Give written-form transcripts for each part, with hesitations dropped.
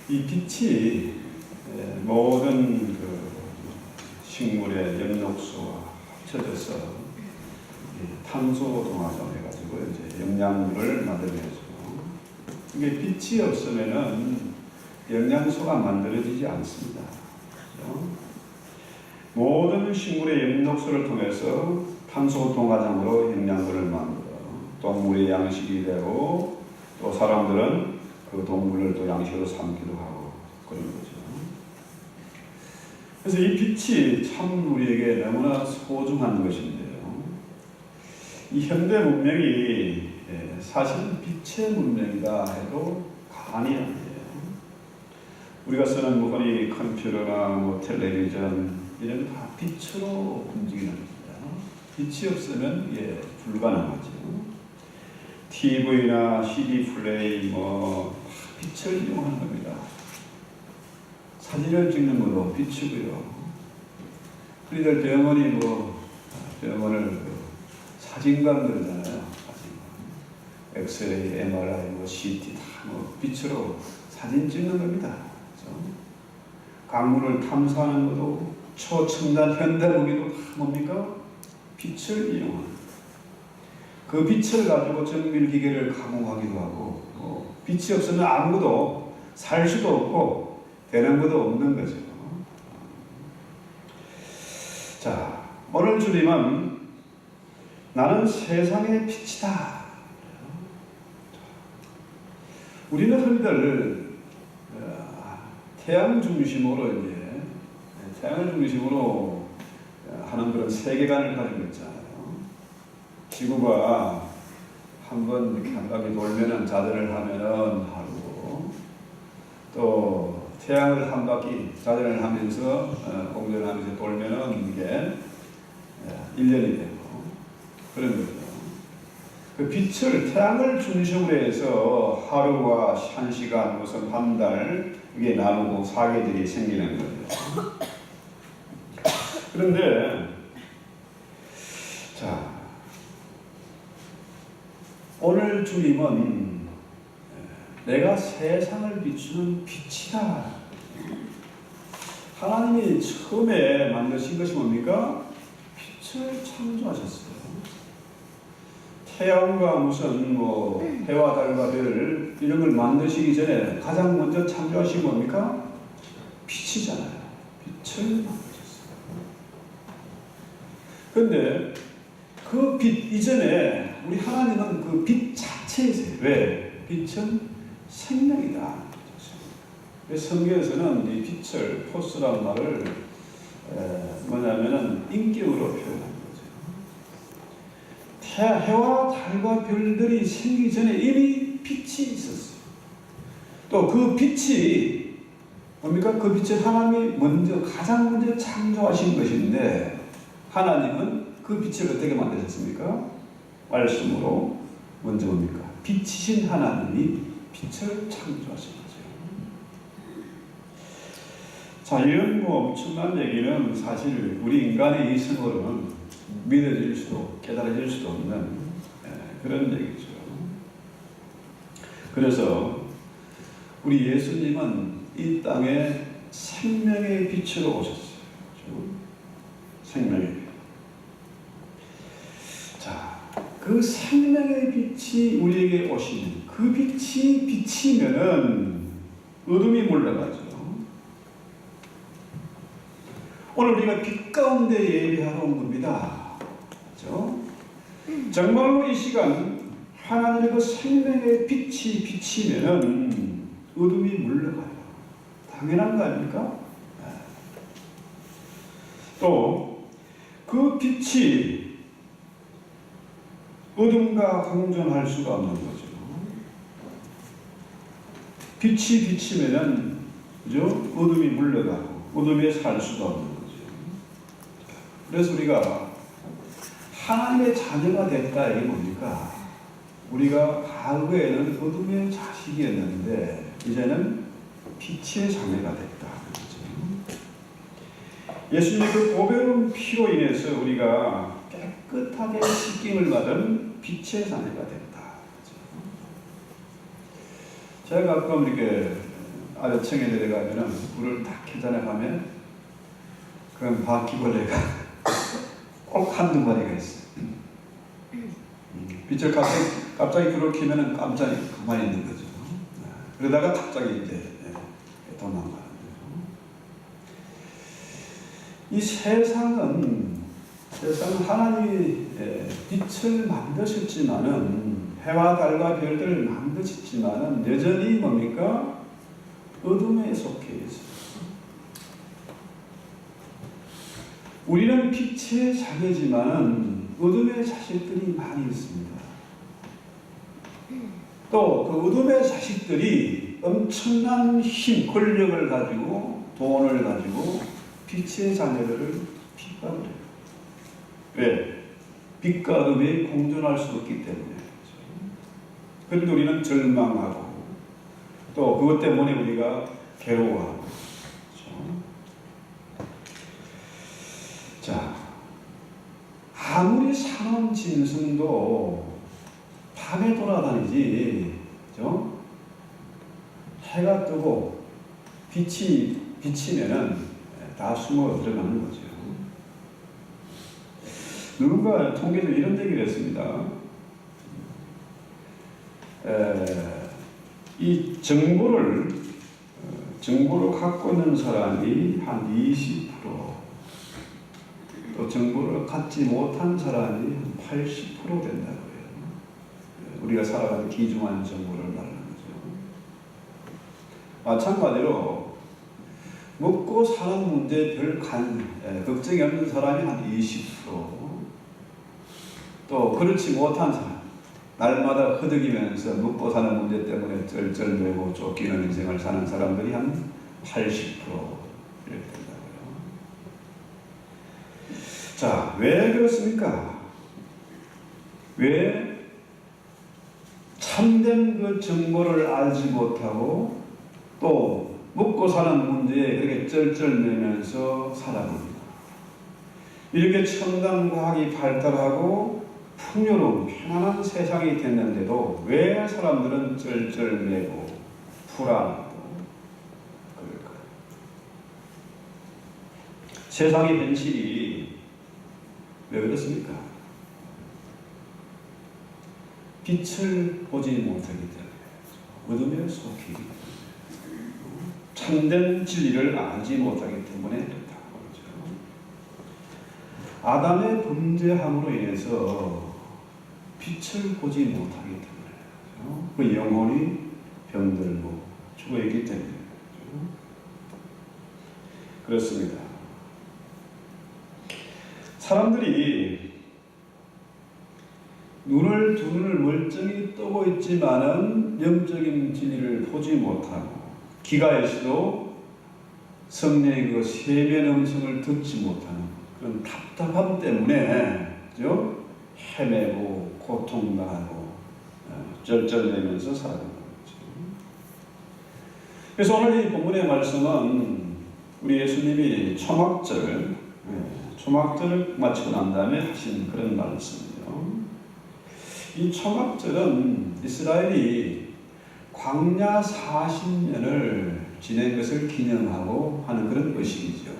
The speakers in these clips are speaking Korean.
이 빛이 모든 그 식물의 엽록소와 합쳐져서 탄소 동화점 해가지고 이제 영양분을 만들어내죠. 이게 빛이 없으면은 영양소가 만들어지지 않습니다. 그렇죠? 모든 식물의 엽록소를 통해서 탄소 동화장으로 영양분을 만들어 동물의 양식이 되고 또 사람들은 그 동물을 또 양식으로 삼기도 하고 그런 거죠. 그래서 이 빛이 참 우리에게 너무나 소중한 것인데요. 이 현대 문명이 사실은 빛의 문명이다 해도 과언이 아니에요. 우리가 쓰는 무언이 컴퓨터나 뭐 텔레비전 이런 다 빛으로 움직이는 겁니다. 빛이 없으면 불가능하죠. TV나 CD 플레이 빛을 이용하는 겁니다. 사진을 찍는 것도 빛이고요. 우리들 병원을 사진관 그러잖아요. 엑스레이, MRI, CT 다 빛으로 사진 찍는 겁니다. 그렇죠? 강물을 탐사하는 것도 초첨단 현대무기도 다 뭡니까? 빛을 이용합니다. 그 빛을 가지고 정밀기계를 가공하기도 하고 빛이 없으면 아무것도 살 수도 없고 되는 것도 없는 거죠. 자, 오늘 주님은 나는 세상의 빛이다. 우리는 흔히들 태양을 중심으로 하는 그런 세계관을 가지고 있잖아요. 지구가 한번 이렇게 한 바퀴 돌면은 자전을 하면은 하루고, 또 태양을 한 바퀴 자전을 하면서 공전하면서 돌면은 이게 1년이 되고 그런 거죠. 그 빛을 태양을 중심으로 해서 하루와 한 시간, 무슨 한 달 이게 나누고 사계절이 생기는 거죠. 그런데 자, 오늘 주님은 내가 세상을 비추는 빛이다. 하나님이 처음에 만드신 것이 뭡니까? 빛을 창조하셨어요. 태양과 무슨 해와 달과 별 이런 걸 만드시기 전에 가장 먼저 창조하신 뭡니까? 빛이잖아요. 빛을 만드셨어요. 그런데 그 빛 이전에 우리 하나님은 그 빛 자체이세요. 왜? 빛은 생명이다. 성경에서는 이 빛을 포스라는 말을 뭐냐면은 인격으로 표현합니다. 해와 달과 별들이 생기기 전에 이미 빛이 있었어요. 또 그 빛이 뭡니까? 그 빛을 하나님이 가장 먼저 창조하신 것인데, 하나님은 그 빛을 어떻게 만드셨습니까? 말씀으로 먼저 뭡니까? 빛이신 하나님이 빛을 창조하신 거죠. 자, 이런 엄청난 얘기는 사실 우리 인간의 이성으로는 믿어질 수도 깨달아질 수도 없는 그런 얘기죠. 그래서 우리 예수님은 이 땅에 생명의 빛으로 오셨어요. 생명의 빛. 자, 그 생명의 빛이 우리에게 오시는 그 빛이 비치면은 어둠이 물러가죠. 오늘 우리가 빛 가운데 예배하러 온 겁니다. 그렇죠? 정말로 이 시간 하나님의 그 생명의 빛이 비치면은 어둠이 물러가요. 당연한 거 아닙니까? 또 그 빛이 어둠과 공존할 수가 없는 거죠. 빛이 비치면은 그죠? 어둠이 물러가고 어둠에 살 수가 없는 거죠. 그래서 우리가 하나님의 자녀가 됐다 이게 뭡니까? 우리가 과거에는 어둠의 자식이었는데 이제는 빛의 자녀가 됐다. 예수님의 그 보배로운 피로 인해서 우리가 깨끗하게 씻김을 받은 빛의 자녀가 됐다. 제가 가끔 이렇게 아래층에 내려가면은 불을 딱 켜잖아요. 밤에. 그럼 바퀴벌레가 꼭 한두 마리가 있어요. 빛을 갑자기 불을 켜면은 깜짝이 가만히 있는 거죠. 그러다가 갑자기 이제 도망가는 거죠. 이 세상은 하나님이 빛을 만드셨지만은 해와 달과 별들을 만드셨지만은 여전히 뭡니까? 어둠에 속해 있어요. 우리는 빛의 자녀지만은 어둠의 자식들이 많이 있습니다. 또 그 어둠의 자식들이 엄청난 힘, 권력을 가지고 돈을 가지고 빛의 자녀들을 핍박을 해요. 왜? 빛과 어둠이 공존할 수 없기 때문에. 그런데 우리는 절망하고 또 그것 때문에 우리가 괴로워하고. 그렇죠? 자, 아무리 사는 짐승도 밤에 돌아다니지, 그렇죠? 해가 뜨고 빛이 비치면은 다 숨어 들어가는 거죠. 누군가 통계도 이런 얘기를 했습니다. 이 정보를 갖고 있는 사람이 한 20%, 또 정보를 갖지 못한 사람이 한 80% 된다고 해요. 우리가 살아가는 귀중한 정보를 말하는 거죠. 마찬가지로 먹고 사는 문제에 별 걱정이 없는 사람이 한 20%, 또 그렇지 못한 사람, 날마다 허덕이면서 먹고 사는 문제 때문에 쩔쩔매고 쫓기는 인생을 사는 사람들이 한 80% 이렇게 된다고요. 자, 왜 그렇습니까? 왜 참된 그 정보를 알지 못하고 또 먹고 사는 문제에 그렇게 쩔쩔매면서 살아갑니다. 이렇게 첨단 과학이 발달하고 풍요로운 편안한 세상이 됐는데도 왜 사람들은 쩔쩔매고 불안하고 그럴까요? 세상의 현실이 왜 그렇습니까? 빛을 보지 못하기 때문에, 어둠에 속히 참된 진리를 알지 못하기 때문에 그렇다고 그러죠. 아담의 범죄함으로 인해서 빛을 보지 못하기 때문에 그 영혼이 병들고 죽어있기 때문에 그렇습니다. 사람들이 두 눈을 멀쩡히 뜨고 있지만은 영적인 진리를 보지 못하고 귀가에서도 성령의 그 세변 음성을 듣지 못하는 그런 답답함 때문에 그죠? 헤매고 고통당하고 쩔쩔매면서 살아가는 거죠. 그래서 오늘 이 본문의 말씀은 우리 예수님이 초막절을 마치고 난 다음에 하신 그런 말씀이에요. 이 초막절은 이스라엘이 광야 40년을 지낸 것을 기념하고 하는 그런 의식이죠.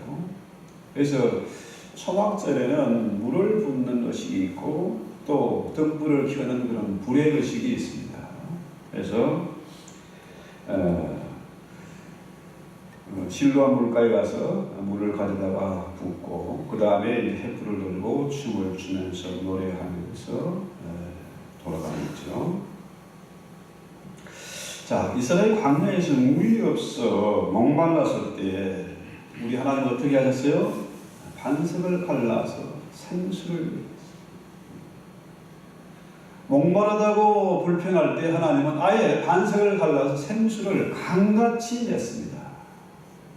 그래서 초막절에는 물을 붓는 의식이 있고 또 등불을 켜는 그런 불의 의식이 있습니다. 그래서 실로암 물가에 가서 물을 가져다가 붓고 그 다음에 횃불을 들고 춤을 추면서 노래하면서 돌아가는 거죠. 자, 이스라엘 광야에서 물이 없어 목말랐을 때 우리 하나님 어떻게 하셨어요? 반석을 갈라서 생수를 목마르다고 불평할 때 하나님은 아예 반석을 갈라서 생수를 강같이 냈습니다.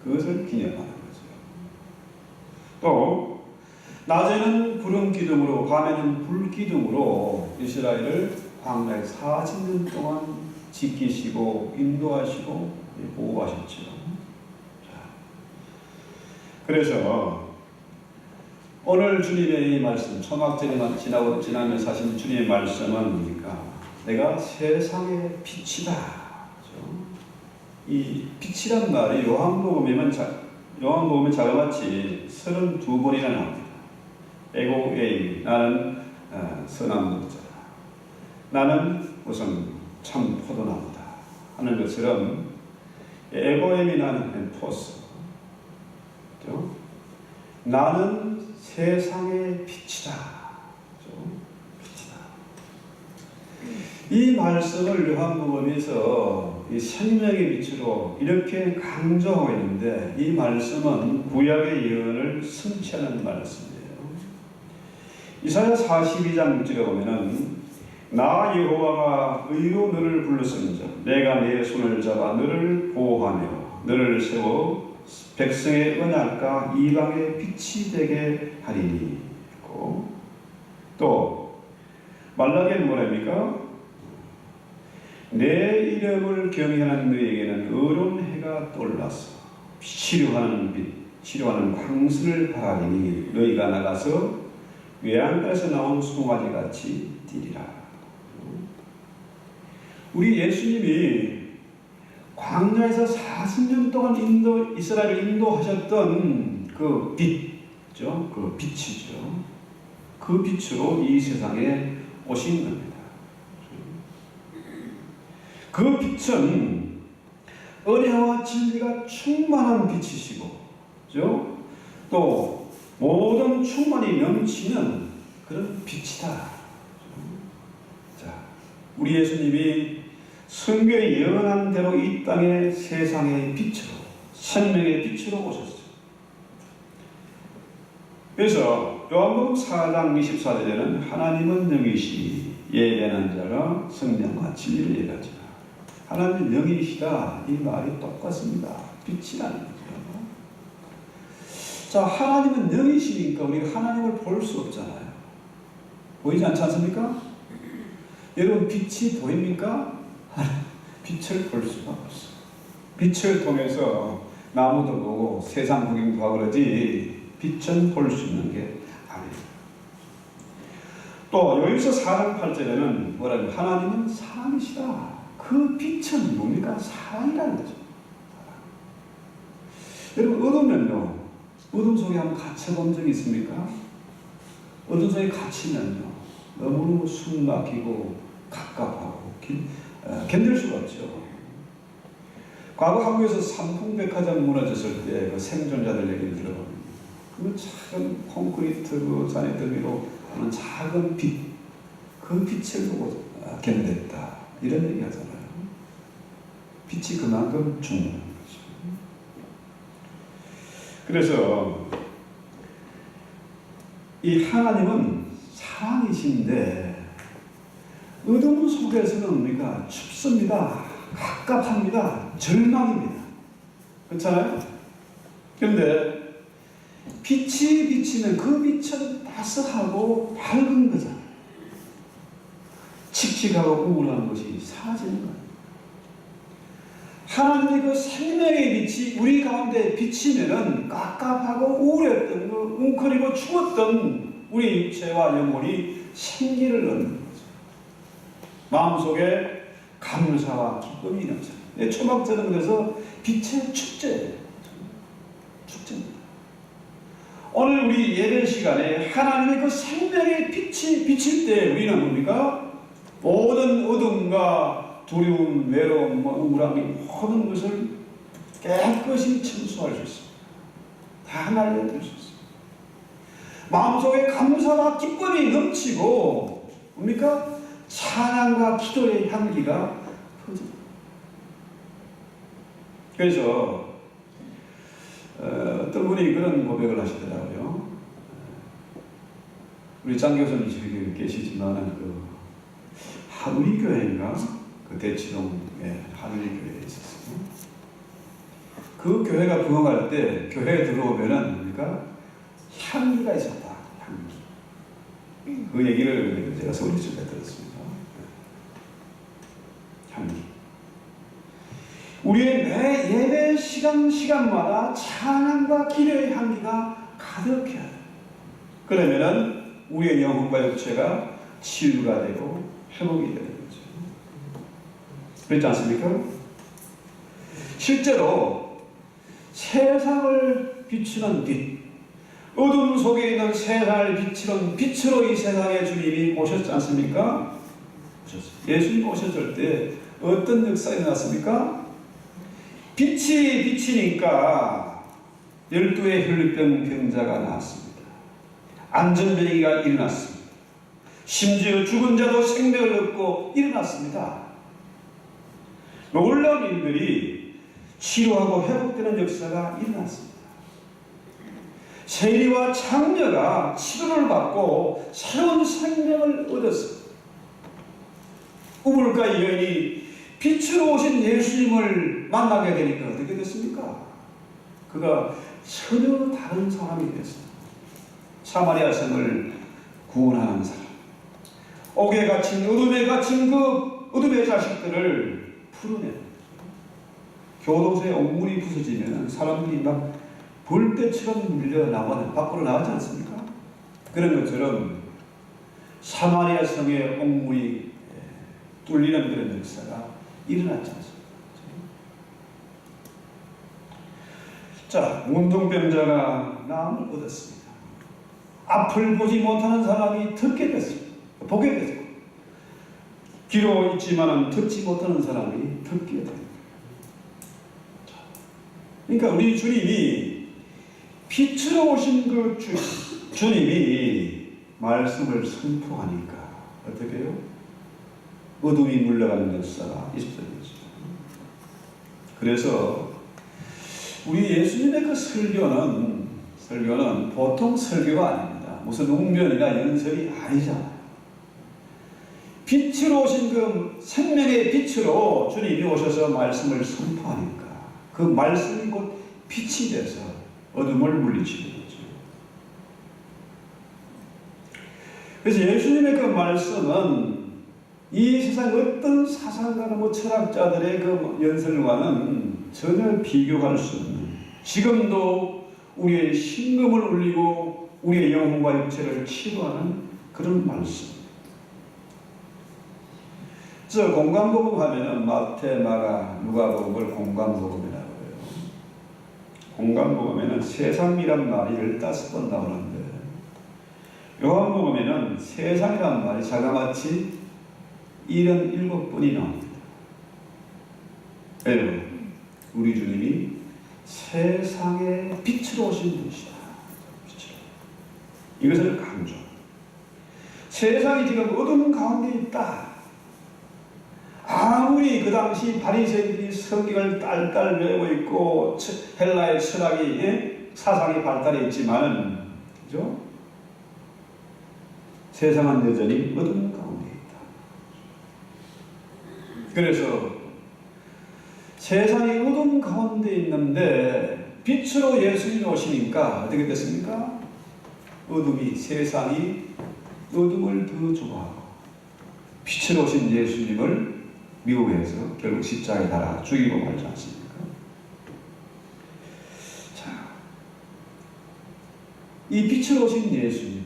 그것을 기념하는 거죠. 또 낮에는 구름 기둥으로 밤에는 불 기둥으로 이스라엘을 광야에 40년 동안 지키시고 인도하시고 보호하셨죠. 그래서 오늘 주님의 이 말씀, 초막절이 지나면서 하신 주님의 말씀은 뭡니까? 내가 세상의 빛이다. 그렇죠? 이 빛이란 말이 요한복음에 자그마치 32번이나 나옵니다. 에고에이, 나는 선한 목자다. 나는 우선 참 포도나무다 하는 것처럼 에고에이 나는 포스. 그렇죠? 나는 세상의 빛이다. 그렇죠? 이 말씀을 요한복음에서 이 생명의 빛으로 이렇게 강조하고 있는데, 이 말씀은 구약의 예언을 성취하는 말씀이에요. 이사야 42장 6절에 보면은 나 여호와가 의로 너를 불렀은즉 내가 내 손을 잡아 너를 보호하며 너를 세워 백성의 언약과 이방의 빛이 되게 하리니. 또 말라기는 뭐랍니까? 내 이름을 경외하는 너에게는 의로운 해가 떠올라서 치료하는 빛, 치료하는 광선을 바라리니 너희가 나가서 외양간에서 나온 송아지 같이 뛰리라. 우리 예수님이 광야에서 40년 동안 이스라엘을 인도하셨던 그 빛이죠. 그 빛이죠. 그 빛으로 이 세상에 오신 겁니다. 그 빛은 은혜와 진리가 충만한 빛이시고, 그죠? 또 모든 충만이 넘치는 그런 빛이다. 자, 우리 예수님이 성경에 예언한 대로 이 땅에 세상의 빛으로, 생명의 빛으로 오셨어요. 그래서 요한복음 4장 24절에는 하나님은 영이시 예배하는 자가 성령과 진리를 예배하지라. 하나님은 영이시다. 이 말이 똑같습니다. 빛이라는 거죠. 자, 하나님은 영이시니까 우리가 하나님을 볼 수 없잖아요. 보이지 않지 않습니까? 여러분, 빛이 보입니까? 빛을 볼 수가 없어요. 빛을 통해서 나무도 보고 세상 구경도 하고 그러지 빛은 볼 수 있는 게 아니에요. 또 여기서 4장 8절에는 뭐라고? 하나님은 사랑이시다. 그 빛은 뭡니까? 사랑이라는 거죠. 여러분, 어두우면요, 어둠 속에 한번 갇혀본 적이 있습니까? 어둠 속에 갇히면요, 너무 숨 막히고 갑갑하고 견딜 수가 없죠. 과거 한국에서 삼풍백화점 무너졌을 때 그 생존자들 얘기를 들어보면 그 작은 콘크리트 그 잔해들 위로 하는 작은 빛, 그 빛을 보고 견뎠다. 이런 얘기 하잖아요. 빛이 그만큼 중요한 거죠. 그래서 이 하나님은 사랑이신데 어둠 속에서는 우리가 춥습니다. 갑갑합니다. 절망입니다. 그렇잖아요? 그런데 빛이 비치면 그 빛은 따스하고 밝은 거잖아요. 칙칙하고 우울한 것이 사라지는 거예요. 하나님의 그 생명의 빛이 우리 가운데 비치면은 깝깝하고 우울했던 그 웅크리고 추웠던 우리 육체와 영혼이 생기를 얻는 거죠. 마음속에 감사와 기쁨이 넘쳐요. 초막절은 그래서 빛의 축제예요. 축제입니다. 오늘 우리 예배 시간에 하나님의 그 생명의 빛이 비칠 때 우리는 뭡니까? 모든 어둠과 두려움, 외로움, 우울함이 모든 것을 깨끗이 청소할 수 있습니다. 다 날려드릴 수 있습니다. 마음속에 감사와 기쁨이 넘치고 뭡니까? 찬양과 기도의 향기가 퍼집니다. 그래서 어떤 분이 그런 고백을 하시더라고요. 우리 장 교수님 저기 계시지만 그 하누리 교회인가? 그 대치동에 하누리 교회에 있었어요. 그 교회가 부흥할 때 교회에 들어오면은 뭡니까? 향기가 있었다. 향기. 그 얘기를 제가 서울에서 들었습니다. 향기. 우리의 매 예배 시간마다 찬양과 기도의 향기가 가득해야 돼요. 그러면은 우리의 영혼과 육체가 치유가 되고 회복이 되는 거죠. 그렇지 않습니까? 실제로 세상을 비추는 빛, 어둠 속에 있는 세상을 비추는 빛으로 이 세상에 주님이 오셨지 않습니까? 오셨어요. 예수님 오셨을 때 어떤 역사가 일어났습니까? 빛이 비치니까 12의 혈루병 병자가 나왔습니다. 안전병이가 일어났습니다. 심지어 죽은 자도 생명을 얻고 일어났습니다. 놀라운 일들이 치료하고 회복되는 역사가 일어났습니다. 세리와 창녀가 치료를 받고 새로운 생명을 얻었습니다. 우물가 여인이 빛으로 오신 예수님을 만나게 되니까 어떻게 됐습니까? 그가 전혀 다른 사람이 됐습니다. 사마리아 성을 구원하는 사람, 옥에 갇힌, 어둠에 갇힌 그 어둠의 자식들을 풀어내는, 교도소에 옥문이 부서지면 사람들이 막 벌떼처럼 밀려 나가는, 밖으로 나가지 않습니까? 그런 것처럼 사마리아 성의 옥문이 뚫리는 그런 역사가 일어났지 않습니까? 자, 문둥병자가 나음을 얻었습니다. 앞을 보지 못하는 사람이 듣게 됐습니다. 보게 됐고, 귀로 있지만 듣지 못하는 사람이 듣게 됩니다. 그러니까 우리 주님이 빛으로 오신 그 주님이 말씀을 선포하니까 어떻게 해요? 어둠이 물러가는 역사가 있었던 거죠. 그래서 우리 예수님의 그 설교는 보통 설교가 아닙니다. 무슨 웅변이나 연설이 아니잖아요. 빛으로 오신 그 생명의 빛으로 주님이 오셔서 말씀을 선포하니까 그 말씀이 곧 빛이 돼서 어둠을 물리치는 거죠. 그래서 예수님의 그 말씀은 이 세상 어떤 사상가나 철학자들의 그 연설과는 전혀 비교할 수 없는, 지금도 우리의 심금을 울리고 우리의 영혼과 육체를 치유하는 그런 말씀. 그래서 공관복음 하면은 마태, 마가, 누가복음을 공관복음이라고 해요. 공관복음에는 세상이란 말이 15번 나오는데, 요한복음에는 세상이란 말이 자그마치 77번이 나옵니다. 왜요? 우리 주님이 세상의 빛으로 오신 분이시다. 빛으로. 이것을 강조. 세상이 지금 어둠 가운데 있다. 아무리 그 당시 바리새인들이 성경을 딸딸 외우고 있고 헬라의 철학이 사상이 발달해 있지만은, 그죠? 세상은 여전히 어둠 가운데 있다. 그래서 세상이 어둠 가운데 있는데 빛으로 예수님이 오시니까 어떻게 됐습니까? 세상이 어둠을 더 좋아하고 빛으로 오신 예수님을 미워해서 결국 십자가에 달아 죽이고 말지 않습니까? 자, 이 빛으로 오신 예수님,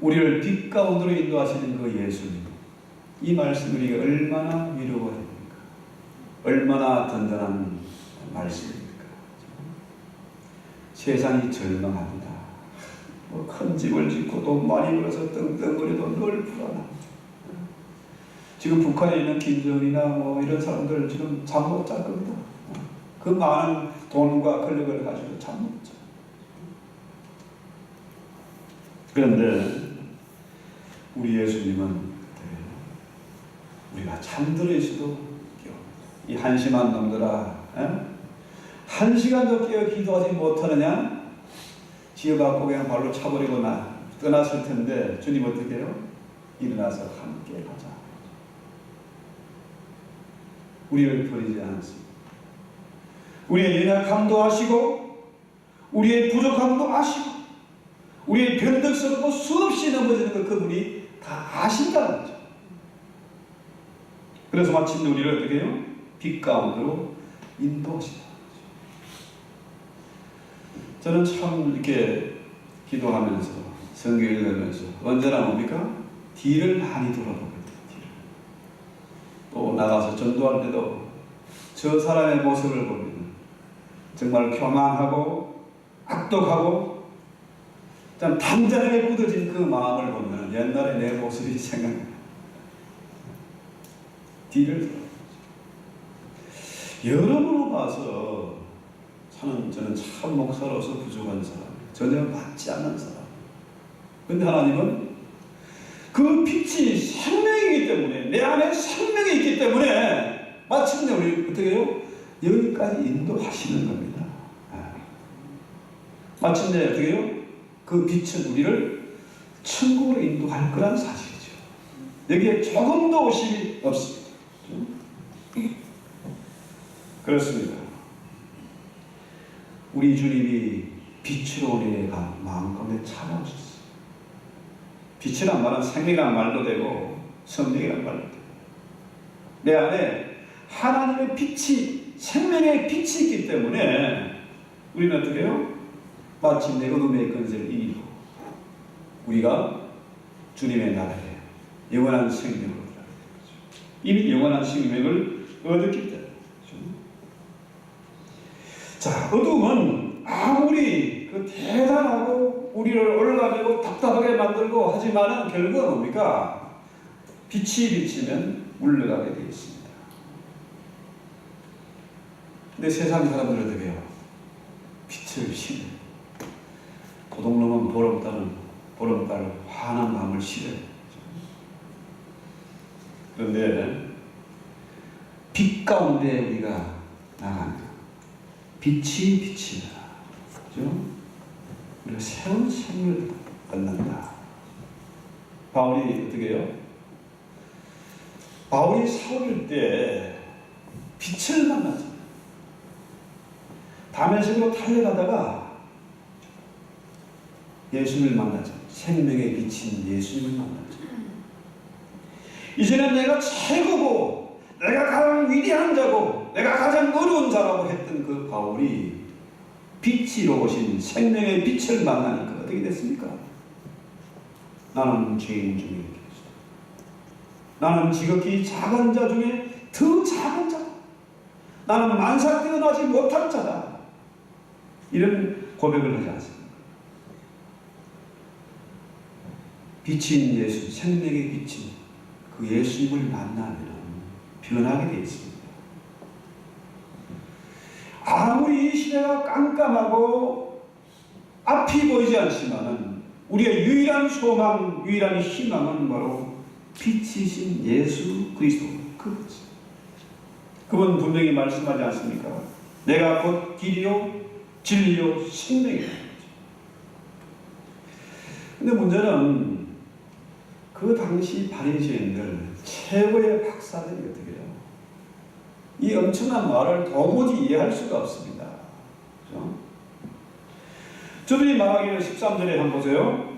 우리를 빛 가운데로 인도하시는 그 예수님, 이 말씀이 우리가 얼마나 위로가 됩니까? 얼마나 든든한 말씀입니까? 세상이 절망합니다. 큰 집을 짓고 돈 많이 벌어서 떵떵거려도 늘 불안합니다. 지금 북한에 있는 김정은이나 이런 사람들 지금 잠 못 잘 겁니다. 그 많은 돈과 권력을 가지고 잠 못 자. 그런데 우리 예수님은 우리가 잠들어 있어도 이 한심한 놈들아, 한 시간도 깨어 기도하지 못하느냐? 지어갖고 그냥 발로 차버리고 떠났을 텐데 주님 어떻게 해요? 일어나서 함께 가자. 우리를 버리지 않습니다. 우리의 연약함도 아시고 우리의 부족함도 아시고 우리의 변덕스럽고 수없이 넘어지는 것 그분이 다 아신다는 거죠. 그래서 마침내 우리를 어떻게 해요? 빛 가운데로 인도하신다는 거죠. 저는 참 이렇게 기도하면서 성경 읽으면서 언제나 뭡니까? 뒤를 많이 돌아보거든요. 또 나가서 전도할 때도 저 사람의 모습을 보면 정말 교만하고 악독하고 단단하게 굳어진 그 마음을 보면 옛날에 내 모습이 생각나요. 뒤를 돌아. 여러모로 봐서 저는 참 목사로서 부족한 사람, 전혀 맞지 않는 사람. 근데 하나님은 그 빛이 생명이기 때문에, 내 안에 생명이 있기 때문에 마침내 우리 어떻게 해요? 여기까지 인도하시는 겁니다. 마침내 어떻게 해요? 그 빛은 우리를 천국으로 인도할 거란 사실이죠. 여기에 조금도 의심이 없습니다. 그렇습니다. 우리 주님이 빛으로 우리의 마음 가운데 찾아오셨어요. 빛이란 말은 생명이란 말도 되고 성령이란 말도 되고, 내 안에 하나님의 빛이, 생명의 빛이 있기 때문에 우리는 어떻게 해요? 마침내 어둠의 권세를 이기고 우리가 주님의 나라에 영원한 생명을 얻게 되죠. 이미 영원한 생명을 얻었기 때문에. 자, 어둠은 아무리 그 대단하고 우리를 올라가고 답답하게 만들고 하지만은 결국은 뭡니까? 빛이 비치면 물러가게 되어 있습니다. 근데 세상 사람들은 어떻게 해요? 빛을 싫어요. 도둑놈은 보름달 환한 밤을 싫어요. 그런데 빛 가운데 우리가 나가면 빛이 비치라. 그죠? 우리가 새로운 생명을 얻는다. 바울이 어떻게 해요? 바울이 사울일 때 빛을 만나죠. 다메섹으로 달려가다가 예수님을 만나죠. 생명에 비친 예수님을 만나죠. 이제는 내가 최고고 내가 가장 위대한 자고 내가 가장 어려운 자라고 했던 그 바울이 빛으로 오신 생명의 빛을 만나니까 어떻게 됐습니까? 나는 죄인 중에 있겠다. 나는 지극히 작은 자 중에 더 작은 자다. 나는 만사 뛰어나지 못한 자다. 이런 고백을 하지 않습니까? 빛인 예수, 생명의 빛인 그 예수님을 만나면 변하게 되어 있습니다. 아무리 이 시대가 깜깜하고 앞이 보이지 않지만은 우리의 유일한 소망, 유일한 희망은 바로 빛이신 예수 그리스도 그분이죠. 그분 분명히 말씀하지 않습니까? 내가 곧 길이요 진리요 생명이다. 근데 문제는 그 당시 바리새인들 최고의 박사들이 어떻게 해요? 이 엄청난 말을 도무지 이해할 수가 없습니다. 그렇죠? 저들이 말하기를 13절에 한번 보세요.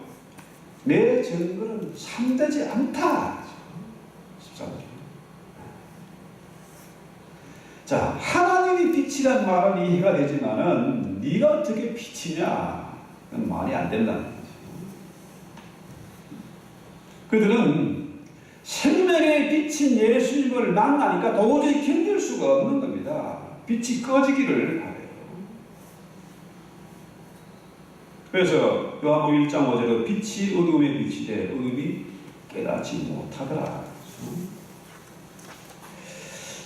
내 증거는 참되지 않다. 13절. 자, 하나님이 빛이란 말은 이해가 되지만은 네가 어떻게 빛이냐? 그건 말이 안 된다는 거죠. 그들은 생명의 빛인 예수님을 만나니까 도저히 견딜 수가 없는 겁니다. 빛이 꺼지기를 바래요. 그래서 요한복음 1장 5절에 빛이 어둠에 비치되 어둠이 깨닫지 못하더라.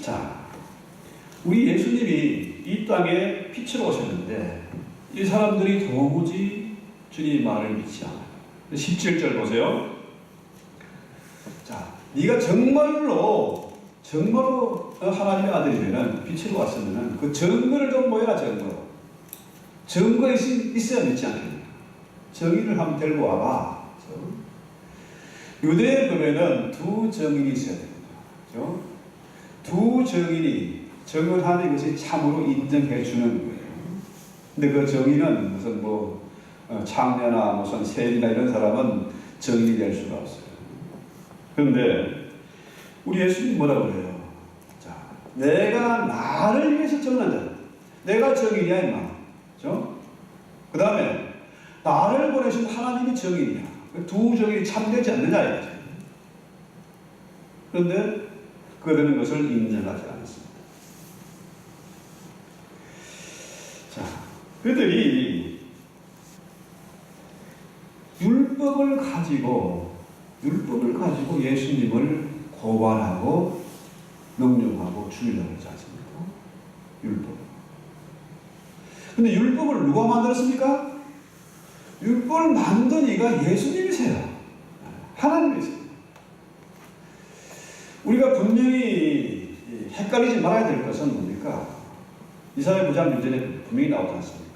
자, 우리 예수님이 이 땅에 빛으로 오셨는데 이 사람들이 도무지 주님의 말을 믿지 않아요. 17절 보세요. 자, 네가 정말로 하나님의 아들이면은 빛으로 왔으면은 그 증거를 좀 모여라. 증거 있어야 믿지 않겠냐. 정의를 한번 데리고 와봐. 유대에 보면은 두 정인이 있어야 됩니다. 그렇죠? 두 정인이 정언하는 것이 참으로 인정해 주는 거예요. 근데 그 정인은 무슨 창녀나 무슨 세리나 이런 사람은 정인이 될 수가 없어요. 그런데 우리 예수님 뭐라고 그래요? 자, 내가 나를 위해서 정한 자, 내가 정인이야 임마. 그렇죠? 그 다음에 나를 보내신 하나님이 정인이야. 두 정인이 참되지 않느냐 이거죠. 그런데 그들은 것을 인정하지 않았습니다. 자, 그들이 율법을 가지고 예수님을 고발하고 명령하고 죽이려고 하지 않습니까? 율법. 근데 율법을 누가 만들었습니까? 율법을 만든 이가 예수님이세요. 하나님이세요. 우리가 분명히 헷갈리지 말아야 될 것은 뭡니까? 이사야 9장 6절에 분명히 나오지 않습니까?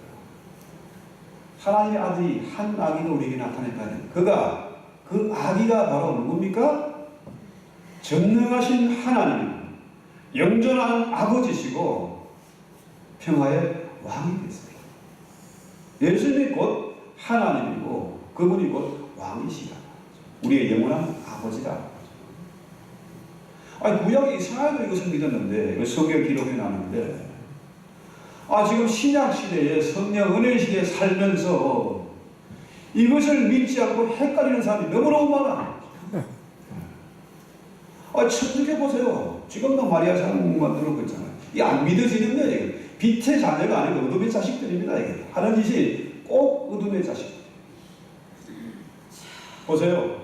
하나님의 아들이 한 아기가 우리에게 나타냈다는 그가 그 아기가 바로 누굽니까? 전능하신 하나님, 영존한 아버지시고 평화의 왕이 됐습니다. 예수님이 곧 하나님이고 그분이 곧 왕이시다. 우리의 영원한 아버지다. 구약 이스라엘도 이것을 믿었는데 성경 기록에 나오는데 지금 신약 시대에 성령 은혜 시대에 살면서 이것을 믿지 않고 헷갈리는 사람이 너무너무 많아. 천주교 보세요. 지금도 마리아 사랑만 들어오고 있잖아요. 이게 안 믿어지는 거예요. 빛의 자녀가 아니고 어둠의 자식들입니다. 이게 하는 짓이 꼭 어둠의 자식들. 보세요.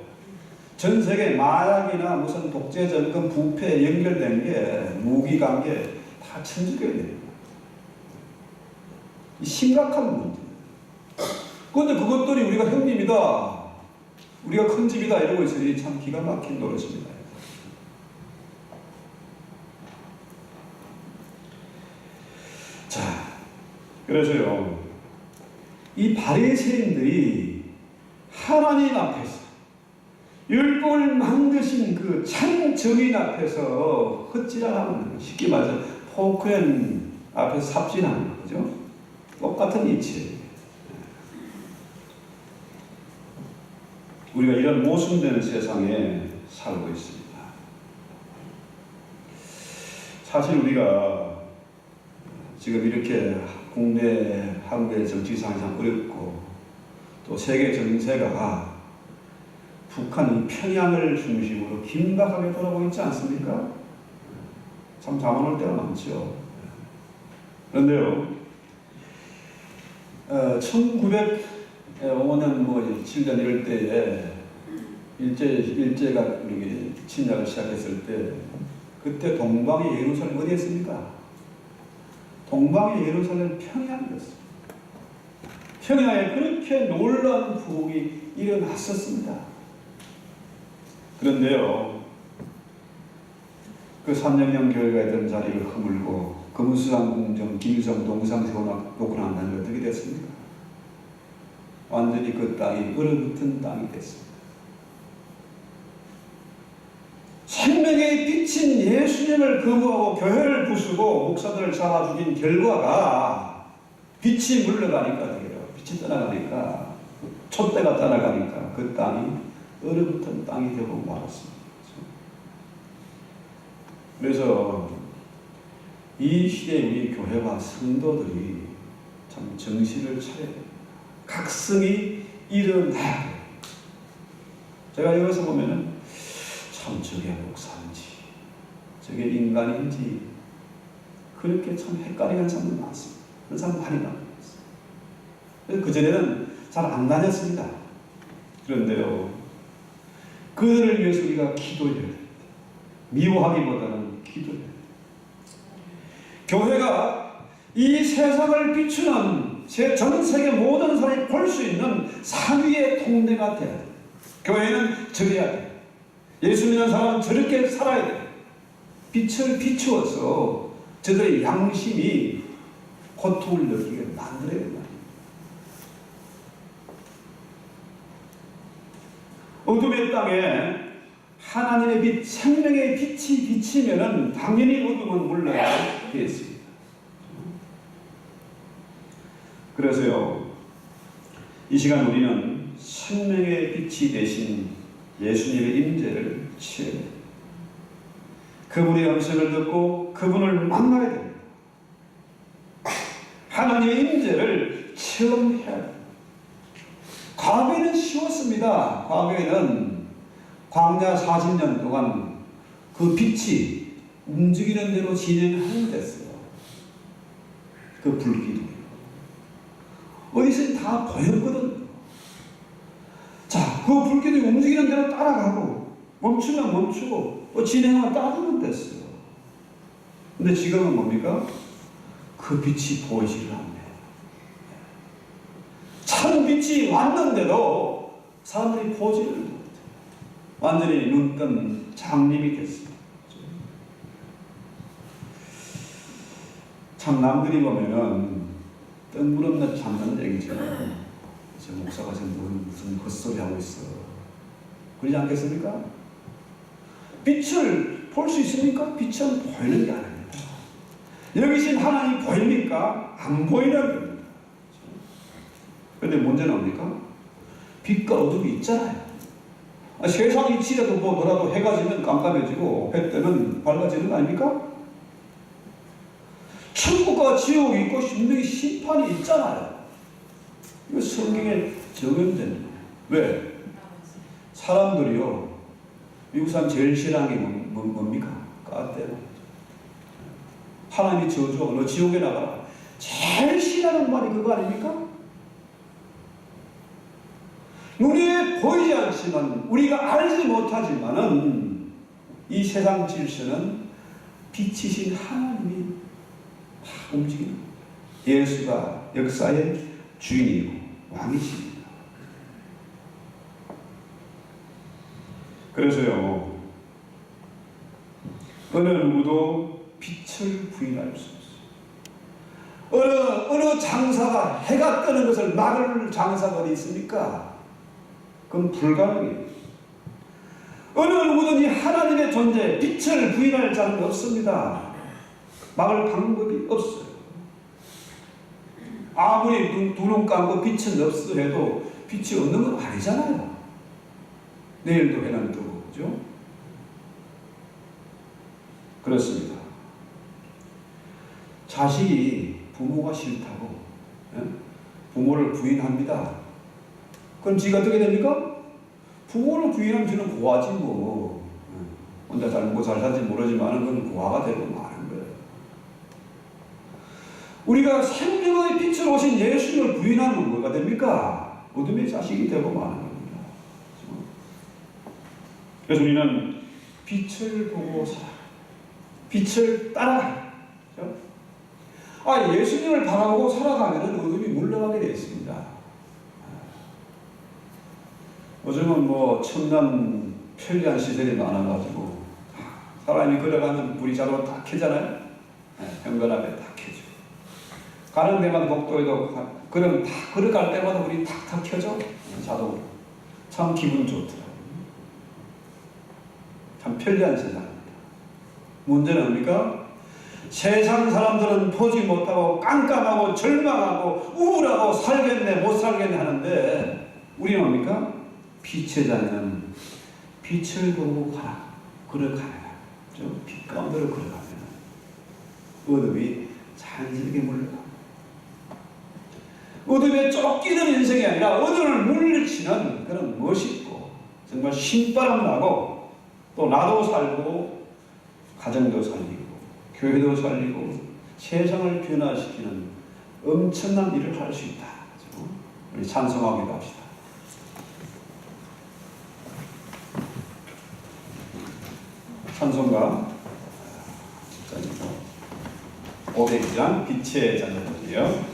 전 세계 마약이나 무슨 독재 정권 부패에 연결된 게 무기 관계 다 천주교예요. 심각한 문제. 그런데 그것들이 우리가 형님이다, 우리가 큰 집이다 이러고 있으니 참 기가 막힌 노릇입니다. 자, 그래서요, 이 바리새인들이 하나님 앞에서 율법을 만드신 그 참 정인 앞에서 헛질하는, 쉽게 말해서 포크엔 앞에서 삽질하는 거죠. 똑같은 이치예요. 우리가 이런 모순되는 세상에 살고 있습니다. 사실 우리가 지금 이렇게 국내, 한국의 정치상이 참 어렵고 또 세계 정세가 북한 평양을 중심으로 긴박하게 돌아가고 있지 않습니까? 참 자만할 때가 많죠. 그런데요, 1905년 7년 이럴 때에 일제가 우리 침략을 시작했을 때 그때 동방의 예루살렘 어디였습니까? 동방의 예루살렘 평양이었습니다. 평양에 그렇게 놀라운 부흥이 일어났었습니다. 그런데요, 그 삼령령 교회가 있던 자리를 허물고 금수산 궁정, 김성, 동상 세워놓고 난 다음에 어떻게 됐습니까? 완전히 그 땅이 얼어붙은 땅이 됐습니다. 생명의 빛인 예수님을 거부하고 교회를 부수고 목사들을 잡아 죽인 결과가 빛이 물러가니까, 빛이 떠나가니까, 촛대가 떠나가니까 그 땅이 얼어붙은 땅이 되고 말았습니다. 그래서 이 시대에 우리 교회와 성도들이 참 정신을 차려야 됩니다. 각성이 일어나야 돼요. 제가 여기서 보면은 참 저게 목사인지 저게 인간인지 그렇게 참 헷갈리는 사람도 많습니다. 그런 사람 많이 많았어요. 그전에는 잘 안 다녔습니다. 그런데요, 그들을 위해서 우리가 기도해야 됩니다. 미워하기보다는 기도해야 됩니다. 교회가 이 세상을 비추는 전 세계 모든 사람이 볼 수 있는 상위의 통대가 돼야 돼요. 교회는 저래야 돼요. 예수 믿는 사람은 저렇게 살아야 돼요. 빛을 비추어서 저들의 양심이 고통을 느끼게 만들어야 된다. 어둠의 땅에 하나님의 빛, 생명의 빛이 비치면은 당연히 어둠은 물러나야 되겠습니다. 그래서요, 이 시간 우리는 생명의 빛이 되신 예수님의 임재를 취해야 됩니다. 그분의 음성을 듣고 그분을 만나야 됩니다. 하나님의 임재를 체험해야 됩니다. 과거에는 쉬웠습니다. 과거에는 광야 40년 동안 그 빛이 움직이는 대로 진행하면 됐어요. 그 불기둥. 다 보였거든. 자, 그 불길이 움직이는 대로 따라가고 멈추면 멈추고 또 진행하면 따르면 됐어요. 근데 지금은 뭡니까? 그 빛이 보이지를 않네요. 참 빛이 왔는데도 사람들이 보지를 못해요. 완전히 눈뜬 장님이 됐어요. 참 남들이 보면은 뜬구름 잡는 얘기죠. 저 목사가 지금 무슨 헛소리 하고 있어. 그러지 않겠습니까? 빛을 볼 수 있습니까? 빛은 보이는 게 아닙니다. 여기 계신 하나님이 보입니까? 안 보이는 겁니다. 그런데 문제는 뭡니까? 빛과 어둠이 있잖아요. 세상 이치라도 뭐라도 해가 지면 깜깜해지고 해 뜨면 밝아지는 거 아닙니까? 천국과 지옥이 있고 분명히 심판이 있잖아요. 이거 성경에 적용된 거예요. 왜? 사람들이요, 미국 사람 제일 싫어하는 게 뭡니까? 까대로. 하나님이 저주하고 너 지옥에 나가라. 제일 싫어하는 말이 그거 아닙니까? 눈에 보이지 않지만 우리가 알지 못하지만은 이 세상 질서는 빛이신 하나님이 다 움직이는 예수가 역사의 주인이고 왕이십니다. 그래서요, 어느 누구도 빛을 부인할 수 없어요. 어느 장사가 해가 뜨는 것을 막을 장사가 어디 있습니까? 그건 불가능해요. 어느 누구든지 하나님의 존재, 빛을 부인할 자는 없습니다. 막을 방법이 없어요. 아무리 두 눈 감고 빛은 없어 해도 빛이 없는 건 아니잖아요. 내일도 해는 뜨고, 그죠? 그렇습니다. 자식이 부모가 싫다고 부모를 부인합니다. 그럼 지가 어떻게 됩니까? 부모를 부인하면 저는 고아지 뭐. 혼자 잘 먹고 잘 살지 모르지만 그건 고아가 되고 마는 거예요. 우리가 생명의 빛으로 오신 예수님을 부인하면 뭐가 됩니까? 어둠의 자식이 되고 마는 겁니다. 그래서 우리는 빛을 보고 살아. 빛을 따라. 예수님을 바라보고 살아가면 어둠이 물러가게 되어 있습니다. 요즘은 뭐 첨단 편리한 시설이 많아가지고 사람이 걸어가면 불이 자동으로 다 켜잖아요. 현관 앞에 다 켜져. 가는 데만 복도에도 그럼 다 걸어갈 때마다 불이 탁탁 켜져. 자동으로. 참 기분 좋더라고요. 참 편리한 세상입니다. 문제는 뭡니까? 세상 사람들은 보지 못하고 깜깜하고 절망하고 우울하고 살겠네 못 살겠네 하는데 우리는 뭡니까? 빛의 자는 빛을 보고 가라. 걸어가라. 빛 가운데로 걸어가면 어둠이 자연스럽게 물러가. 어둠에 쫓기는 인생이 아니라 어둠을 물리치는 그런 멋있고 정말 신바람 나고 또 나도 살고 가정도 살리고 교회도 살리고 세상을 변화시키는 엄청난 일을 할 수 있다. 우리 찬송하기도 합시다. 찬송가 500장 빛의 자녀들이요.